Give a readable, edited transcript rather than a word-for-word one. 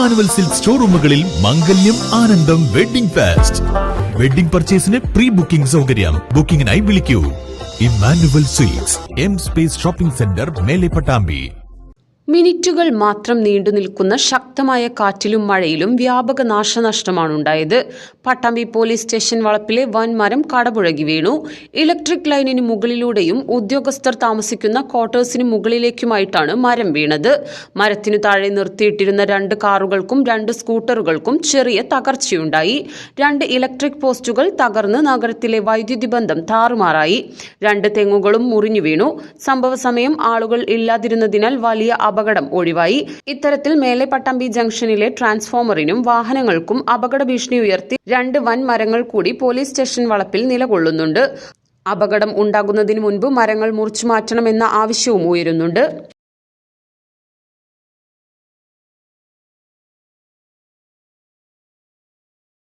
Emmanuel silk സ്റ്റോറൂമുകളിൽ മംഗല്യം ആനന്ദം വെഡിംഗ് ഫെസ്റ്റ്. വെഡിംഗ് പർച്ചേസിന് പ്രീ ബുക്കിംഗ് സൗകര്യം. ബുക്കിംഗിനായി വിളിക്കൂ Emmanuel silks, M space shopping centre, മേലെ പട്ടാമ്പി. മിനിറ്റുകൾ മാത്രം നീണ്ടുനിൽക്കുന്ന ശക്തമായ കാറ്റിലും മഴയിലും വ്യാപക നാശനഷ്ടമാണുണ്ടായത്. പട്ടാമ്പി പോലീസ് സ്റ്റേഷൻ വളപ്പിലെ വൻമരം കടപുഴകി വീണു. ഇലക്ട്രിക് ലൈനിന് മുകളിലൂടെയും ഉദ്യോഗസ്ഥർ താമസിക്കുന്ന ക്വാർട്ടേഴ്സിന് മുകളിലേക്കുമായിട്ടാണ് മരം വീണത്. മരത്തിനു താഴെ നിർത്തിയിട്ടിരുന്ന 2 കാറുകൾക്കും 2 സ്കൂട്ടറുകൾക്കും ചെറിയ തകർച്ചയുണ്ടായി. 2 ഇലക്ട്രിക് പോസ്റ്റുകൾ തകർന്ന് നഗരത്തിലെ വൈദ്യുതി ബന്ധം താറുമാറായി. 2 തെങ്ങുകളും മുറിഞ്ഞു വീണു. സംഭവ സമയം ആളുകൾ ഇല്ലാതിരുന്നതിനാൽ വലിയ അപകടം ഒഴിവായി. ഇത്തരത്തിൽ മേലെ പട്ടാമ്പി ജംഗ്ഷനിലെ ട്രാൻസ്ഫോമറിനും വാഹനങ്ങൾക്കും അപകട ഭീഷണി ഉയർത്തി 2 വൻ മരങ്ങൾ കൂടി പോലീസ് സ്റ്റേഷൻ വളപ്പിൽ നിലകൊള്ളുന്നുണ്ട്. അപകടം ഉണ്ടാകുന്നതിന് മുൻപ് മരങ്ങൾ മുറിച്ചു മാറ്റണമെന്ന ആവശ്യവും ഉയരുന്നുണ്ട്.